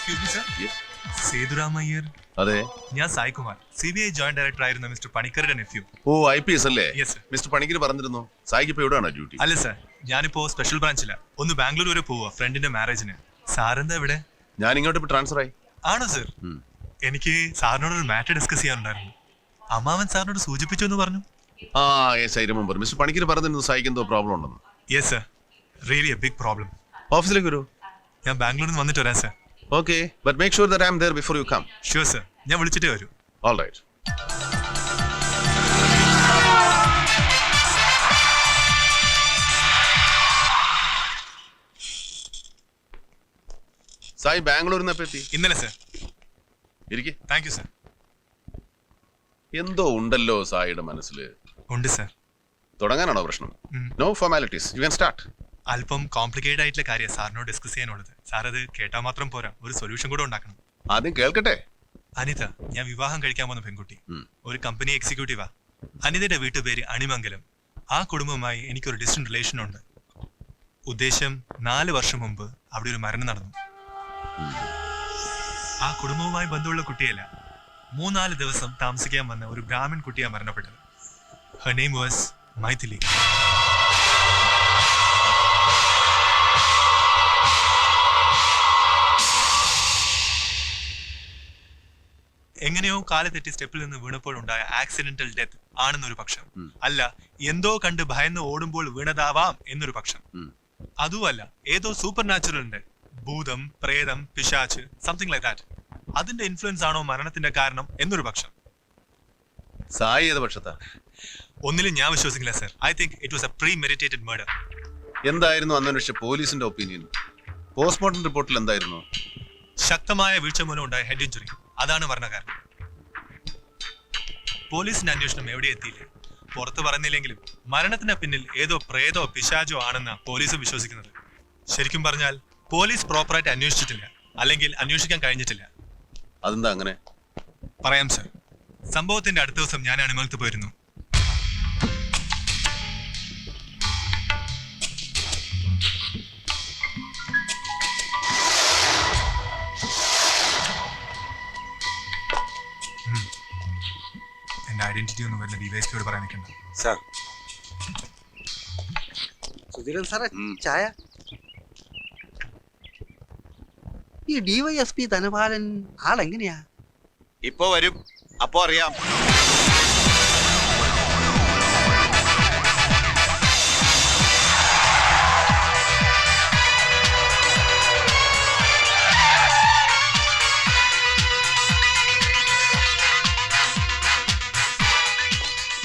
Excuse me sir. Yes. Sethuramayyar. അതെ. ഞാൻ Saikumar, CBI joint director ആയിരുന്ന മിസ്റ്റർ പണിക്കരുടെ നെഫ്യൂ. ഓ, IPS അല്ലേ? Yes sir. മിസ്റ്റർ പണിക്കർ പറഞ്ഞിരുന്നു. സായിക്ക് ഇപ്പൊ എവിടെയാണ് ഡ്യൂട്ടി? അല്ല സർ, ഞാനിപ്പോ സ്പെഷ്യൽ ബ്രാഞ്ചില. ഒന്ന് ബാംഗ്ലൂർ വരെ പോവാ ഫ്രണ്ടിന്റെ മാരേജിന്. സാറെന്താ ഇവിടെ? ഞാൻ ഇങ്ങോട്ട് ഇപ്പൊ ട്രാൻസ്ഫർ ആയി. ആണോ സർ? എനിക്ക് സാറിനോട് ഒരു മാറ്റർ ഡിസ്കസ് ചെയ്യാനുണ്ടായിരുന്നു. അമ്മാവൻ സാറിനോട് സൂചിപ്പിച്ചു എന്ന് പറഞ്ഞു. ആ yes, I remember. Mister Panicker പറഞ്ഞിരുന്നു സായിക്ക് എന്തോ പ്രോബ്ലം ഉണ്ടെന്ന്. Yes sir, really a big problem. ഓഫീസിലേക്ക് വരൂ. ഞാൻ ബാംഗ്ലൂരിൽ നിന്ന് വന്നിട്ട് വരാം sir. Okay, but make sure that I am there before you come. Sure sir, ഞാൻ വിളിച്ചിട്ടേ വരൂ. All right. സായി ബാംഗ്ലൂരിൽ നിന്ന് എത്തി? ഇന്നലെ സർ. ഇരിക്കെ. Thank you sir. എന്തോ ഉണ്ടല്ലോ സായിയുടെ മനസ്സിൽ. ഉണ്ട് സർ. തുടങ്ങാനാണോ പ്രശ്നം? No formalities, you can start. അല്പം കോംപ്ലിക്കേറ്റഡ് ആയിട്ടുള്ള കാര്യം സാറിനോട് ഡിസ്കസ് ചെയ്യാനുള്ളത്. സാർ അത് കേട്ടാൽ മാത്രം പോരാ, ഒരു സൊല്യൂഷൻ കൂടെ ഉണ്ടാക്കണം. ആദ്യം കേൾക്കട്ടെ. അനിത, ഞാൻ വിവാഹം കഴിക്കാൻ പോകുന്ന പെൺകുട്ടി, ഒരു കമ്പനി എക്സിക്യൂട്ടീവാ. അനിതയുടെ വീട്ടുപേര് അണിമംഗലം. ആ കുടുംബവുമായി എനിക്കൊരു ഡിസ്റ്റന്റ് റിലേഷൻ ഉണ്ട്. ഉദ്ദേശം 4 വർഷം മുമ്പ് അവിടെ ഒരു മരണം നടന്നു. ആ കുടുംബവുമായി ബന്ധമുള്ള കുട്ടിയല്ല, 3-4 ദിവസം താമസിക്കാൻ വന്ന ഒരു ബ്രാഹ്മൺ കുട്ടിയാ മരണപ്പെട്ടത്. Her name was Mythili. എങ്ങനെയോ കാല് തെറ്റി സ്റ്റെപ്പിൽ നിന്ന് വീണപ്പോഴുണ്ടായ ആക്സിഡന്റൽ ഡെത്ത് ആണെന്നൊരു പക്ഷം. അല്ല, എന്തോ കണ്ട് ഭയന്ന് ഓടുമ്പോൾ വീണതാവാം എന്നൊരു പക്ഷം. അതുമല്ല, ഏതോ സൂപ്പർ നാച്ചുറലിന്റെ ഭൂതം, പ്രേതം, പിശാച്ച്, സംതിങ് ലൈക്ക് ദാറ്റ്, അതിന്റെ ഇൻഫ്ലുവൻസ് ആണോ മരണത്തിന്റെ കാരണം എന്നൊരു പക്ഷം. സായി ഏത് പക്ഷത്താ? ഒന്നിലും ഞാൻ വിശ്വസിക്കില്ല sir. I think it was A pre meditated murder. എന്തായിരുന്നു അന്വേഷിച്ച പോലീസിന്റെ ഒപ്പീനിയൻ? പോസ്റ്റ്മോർട്ടം റിപ്പോർട്ടിൽ എന്തായിരുന്നു? ശക്തമായ വീഴ്ച മൂലം ഉണ്ടായ ഹെഡ് ഇഞ്ചുറി, അതാണ് മരണകാരണം. പോലീസിന്റെ അന്വേഷണം എവിടെ എത്തിയില്ല. പുറത്തു പറഞ്ഞില്ലെങ്കിലും മരണത്തിന് പിന്നിൽ ഏതോ പ്രേതോ പിശാചോ ആണെന്ന പോലീസ് വിശ്വസിക്കുന്നത്. ശരിക്കും പറഞ്ഞാൽ പോലീസ് പ്രോപ്പറായിട്ട് അന്വേഷിച്ചിട്ടില്ല, അല്ലെങ്കിൽ അന്വേഷിക്കാൻ കഴിഞ്ഞിട്ടില്ല. അതെന്താ അങ്ങനെ? പറയാം സർ. സംഭവത്തിന്റെ അടുത്ത ദിവസം ഞാൻ അണിമലത്ത് പോയിരുന്നു. എന്റെ ഐഡന്റിറ്റി ഒന്നും വരുന്ന ഡിവൈഎസ്പിയോട് പറയാൻ നിൽക്കണ്ട സാർ. സുധീരൻ സാറേ, ചായ. ഈ DYSP ധനപാലൻ ആളെങ്ങനെയാ? ഇപ്പൊ വരും, അപ്പൊ അറിയാം.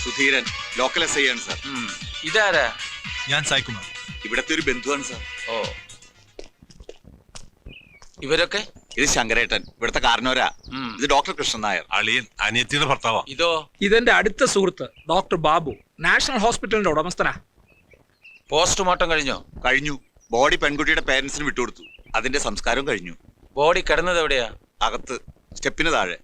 സുധീരൻ, ലോക്കൽ SI ആണ് സാർ. ഇതാരാ? ഞാൻ സായികുമാർ, ഇവിടത്തെ ഒരു ബന്ധുവാണ് സാർ. ഓ, ഇവരൊക്കെ? ഇത് ശങ്കരേട്ടൻ, ഇവിടുത്തെ കാരണവരാ. ഇത് ഡോക്ടർ കൃഷ്ണൻ നായർ, അളിയൻ അനിയത്തിയുടെ ഭർത്താവാ. ഇതോ? ഇതെന്റെ അടുത്ത സുഹൃത്ത് ഡോക്ടർ ബാബു, നാഷണൽ ഹോസ്പിറ്റലിന്റെ ഉടമസ്ഥനാ. പോസ്റ്റ്മോർട്ടം കഴിഞ്ഞോ? കഴിഞ്ഞു. ബോഡി പെൺകുട്ടിയുടെ പേരൻസിന് വിട്ടുകൊടുത്തു. അതിന്റെ സംസ്കാരം കഴിഞ്ഞു. ബോഡി കിടന്നത് എവിടെയാ? അകത്ത്, സ്റ്റെപ്പിന് താഴെ.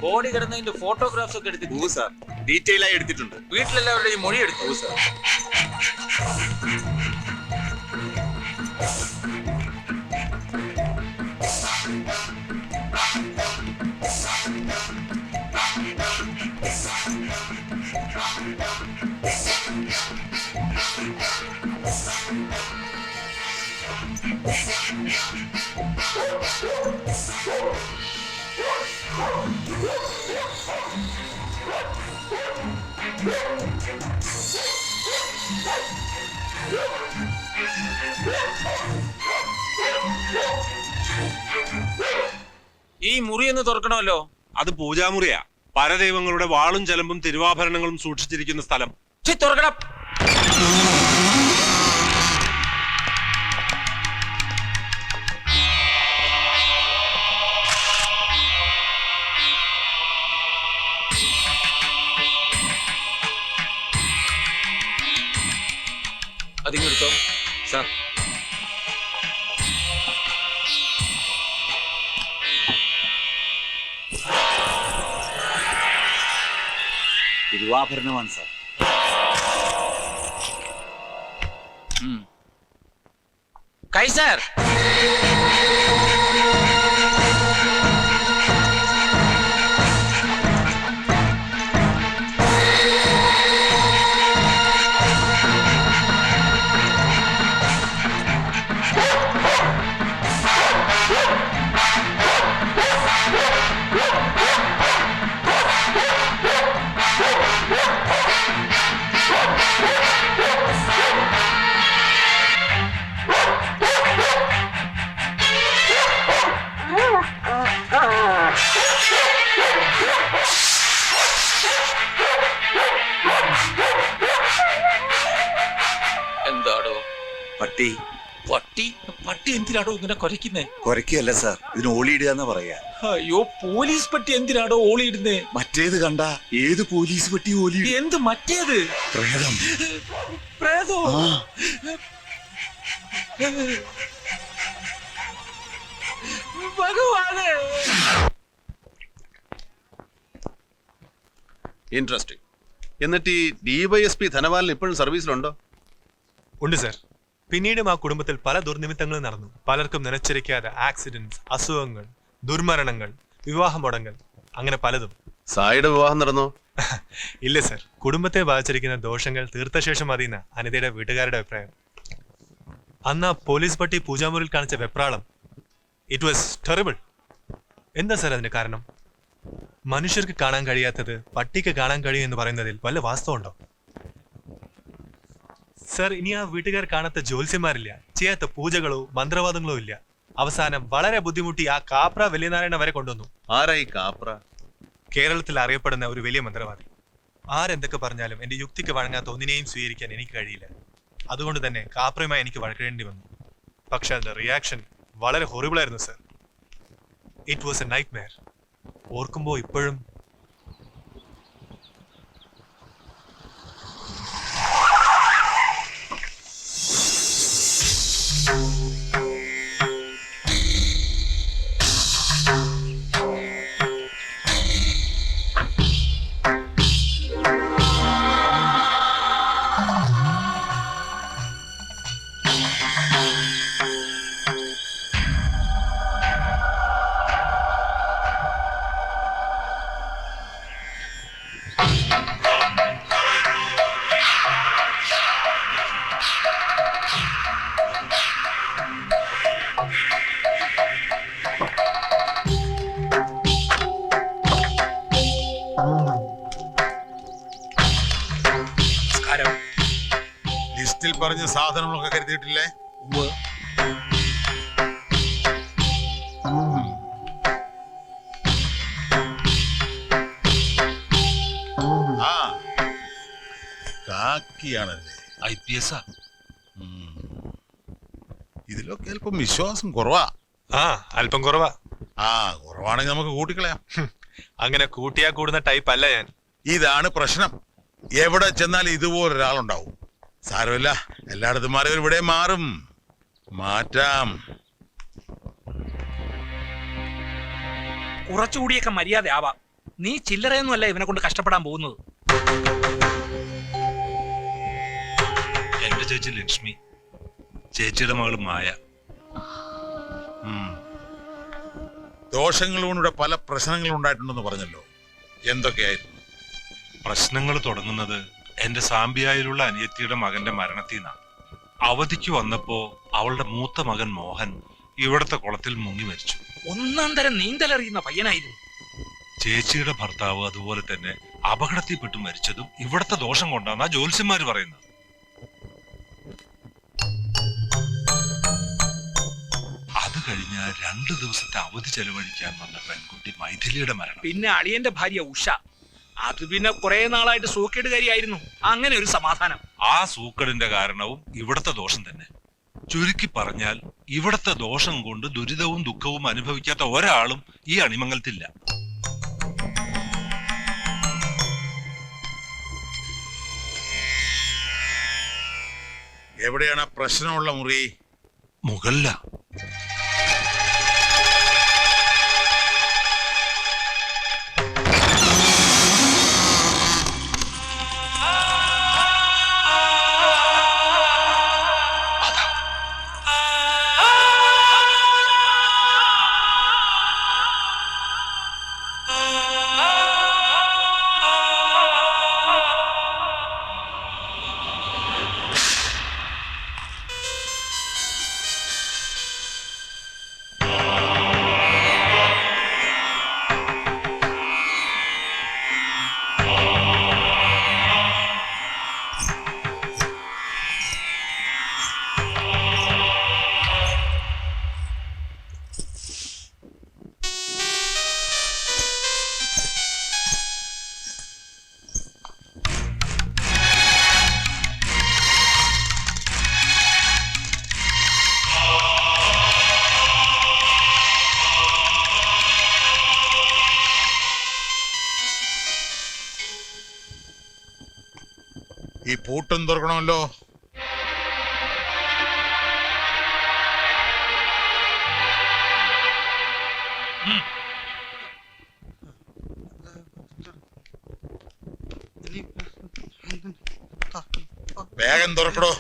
ബോഡി കിടന്നതിന്റെ ഫോട്ടോഗ്രാഫ്സ് ഒക്കെ എടുത്തിട്ട് സാർ ഡീറ്റെയിൽ ആയി എടുത്തിട്ടുണ്ട്. വീട്ടിലെല്ലാവരുടെയും മൊഴി എടുത്തു സാർ. ഈ മുറി ഒന്ന് തുറക്കണമല്ലോ. അത് പൂജാമുറിയാ. പരദൈവങ്ങളുടെ വാളും ചെലമ്പും തിരുവാഭരണങ്ങളും സൂക്ഷിച്ചിരിക്കുന്ന സ്ഥലം. തുറക്കണം. അതിങ്ങെടുത്തോ സാർ തിരുവാഭരണമാണ് സാർ. കൈസർ, എന്താടോ പട്ടി പട്ടി? പട്ടി എന്തിനാടോ ഇങ്ങനെ കുരയ്ക്കുന്നേ? കുരയ്ക്കല്ല സാർ, ഇതിന് ഓളിയിടുക എന്ന് പറയാ. അയ്യോ, പോലീസ് പട്ടി എന്തിനാടോ ഓളിയിടുന്നേ? മറ്റേത് കണ്ട ഏത് പോലീസ് പട്ടി ഓലി? എന്ത് മറ്റേത്? പ്രേതം. പ്രേതോ? ആ ഭഗവാനെ! ഇൻട്രസ്റ്റിംഗ്. എന്നിട്ട് ഈ ഡിവൈഎസ്പി ധനപാലൻ ഇപ്പോഴും സർവീസിലുണ്ടോ? ഉണ്ട് സർ. പിന്നീടും ആ കുടുംബത്തിൽ പല ദുർനിമിത്തങ്ങളും നടന്നു. പലർക്കും നിലച്ചിരിക്കാതെ ആക്സിഡന്റ്സ്, അസുഖങ്ങൾ, ദുർമരണങ്ങൾ, വിവാഹ മുടങ്ങൽ, അങ്ങനെ പലതും. സായിയുടെ വിവാഹം നടന്നോ? ഇല്ല സർ. കുടുംബത്തെ ബാധിച്ചിരിക്കുന്ന ദോഷങ്ങൾ തീർത്ത ശേഷം മതിയെന്ന അനിതയുടെ വീട്ടുകാരുടെ അഭിപ്രായം. അന്ന് ആ പോലീസ് പട്ടി പൂജാമുറിയിൽ കാണിച്ച വെപ്രാളം, ഇറ്റ് വാസ് ടെറിബിൾ. എന്താ സർ അതിന് കാരണം? മനുഷ്യർക്ക് കാണാൻ കഴിയാത്തത് പട്ടിക്ക് കാണാൻ കഴിയും എന്ന് പറയുന്നതിൽ വല്ല വാസ്തവമുണ്ടോ? സർ, ഇനി ആ വീട്ടുകാർ കാണാത്ത ജ്യോത്സ്യന്മാരില്ല, ചെയ്യാത്ത പൂജകളോ മന്ത്രവാദങ്ങളോ ഇല്ല. അവസാനം വളരെ ബുദ്ധിമുട്ടി ആ കാപ്ര വലിയനാരായണ വരെ കൊണ്ടുവന്നു. ആരായി കാപ്ര? കേരളത്തിൽ അറിയപ്പെടുന്ന ഒരു വലിയ മന്ത്രവാദി. ആരെന്തൊക്കെ പറഞ്ഞാലും എന്റെ യുക്തിക്ക് വഴങ്ങാത്ത ഒന്നിനെയും സ്വീകരിക്കാൻ എനിക്ക് കഴിയില്ല. അതുകൊണ്ട് തന്നെ കാപ്രയുമായി എനിക്ക് വഴക്കേണ്ടി വന്നു. പക്ഷെ അതിന്റെ റിയാക്ഷൻ വളരെ ഹൊറിബിൾ ആയിരുന്നു sir. It was A night Meyer. ഓർക്കുമ്പോ ഇപ്പോഴും ലിസ്റ്റിൽ പറഞ്ഞ സാധനങ്ങളൊക്കെ കരുതിയിട്ടില്ലേ? ആ കാക്കിയാണല്ലേ? IPS. ഇതിലൊക്കെ അല്പം വിശ്വാസം കുറവാ. അല്പം കുറവാ. കുറവാണെങ്കിൽ നമുക്ക് കൂട്ടിക്കളയാം. അങ്ങനെ കൂട്ടിയാ കൂടുന്ന ടൈപ്പ് അല്ല ഞാൻ. ഇതാണ് പ്രശ്നം. എവിടെ ചെന്നാലും ഇതുപോലൊരാളുണ്ടാവും. സാരമില്ല, എല്ലായിടത്തും മാറിയവർ ഇവിടെ മാറും. മാറ്റാം. കുറച്ചുകൂടിയൊക്കെ മര്യാദ ആവാം. നീ ചില്ലറയൊന്നുമല്ല ഇവനെ കൊണ്ട് കഷ്ടപ്പെടാൻ പോകുന്നത്. എന്റെ ചേച്ചി ലക്ഷ്മി, ചേച്ചിയുടെ മകള് മായ. ദോഷങ്ങളിലൂടെ പല പ്രശ്നങ്ങളും ഉണ്ടായിട്ടുണ്ടെന്ന് പറഞ്ഞല്ലോ. എന്തൊക്കെയായിരുന്നു പ്രശ്നങ്ങൾ? തുടങ്ങുന്നത് എന്റെ സാമ്പിയായിലുള്ള അനിയത്തിയുടെ മകന്റെ മരണത്തിൽ നിന്നാണ്. അവധിക്ക് വന്നപ്പോ അവളുടെ മൂത്ത മകൻ മോഹൻ ഇവിടത്തെ കുളത്തിൽ മുങ്ങി മരിച്ചു. ഒന്നാം തരം നീന്തലറിയുന്ന പയ്യനായിരുന്നു. ചേച്ചിയുടെ ഭർത്താവ് അതുപോലെ തന്നെ അപകടത്തിൽപ്പെട്ട് മരിച്ചതും ഇവിടത്തെ ദോഷം കൊണ്ടാന്നാ ജ്യോത്സ്യന്മാര് പറയുന്നത്. അത് കഴിഞ്ഞ 2 ദിവസത്തെ അവധി ചെലവഴിക്കാൻ വന്ന പെൺകുട്ടി മൈഥിലിയുടെ മരണം. പിന്നെ അളിയന്റെ ഭാര്യ ഉഷ, അത് പിന്നെ കുറെ നാളായിട്ട് സൂക്കേടുകാരിയായിരുന്നു. അങ്ങനെ ഒരു സമാധാനം. ആ സൂക്കടിന്റെ കാരണവും ഇവിടത്തെ ദോഷം തന്നെ. ചുരുക്കി പറഞ്ഞാൽ ഇവിടത്തെ ദോഷം കൊണ്ട് ദുരിതവും ദുഃഖവും അനുഭവിക്കാത്ത ഒരാളും ഈ അണിമംഗലത്തില്ല. എവിടെയാണ് ആ പ്രശ്നമുള്ള മുറി? മുകളില. ഈ പൂട്ടും തുറക്കണമല്ലോ. വേഗം തുറക്കടോ.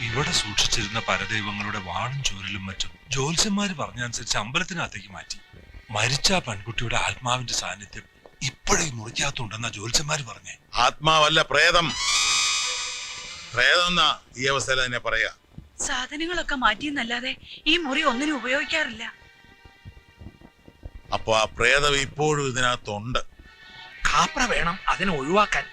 ഇവിടെ സൂക്ഷിച്ചിരുന്ന പരദൈവങ്ങളുടെ വാണും ചൂരലും മറ്റും ജ്യോത്സ്യന്മാര് പറഞ്ഞനുസരിച്ച് അമ്പലത്തിനകത്തേക്ക് മാറ്റി. മരിച്ച ആ പെൺകുട്ടിയുടെ ആത്മാവിന്റെ സാന്നിധ്യം ഇപ്പോഴേ മുറിക്കകത്തുണ്ടെന്നാ ജ്യോത്സ്യന്മാര് പറഞ്ഞേ. ആത്മാവല്ല, പ്രേതം. പ്രേതം എന്നാ ഈ അവസ്ഥയിൽ തന്നെ പറയാ. സാധനങ്ങളൊക്കെ മാറ്റിയെന്നല്ലാതെ ഈ മുറി ഒന്നിനും ഉപയോഗിക്കാറില്ല. അപ്പൊ ആ പ്രേതം ഇപ്പോഴും ഇതിനകത്തുണ്ട്. കാപ്ര വേണം അതിനെ ഒഴിവാക്കാൻ.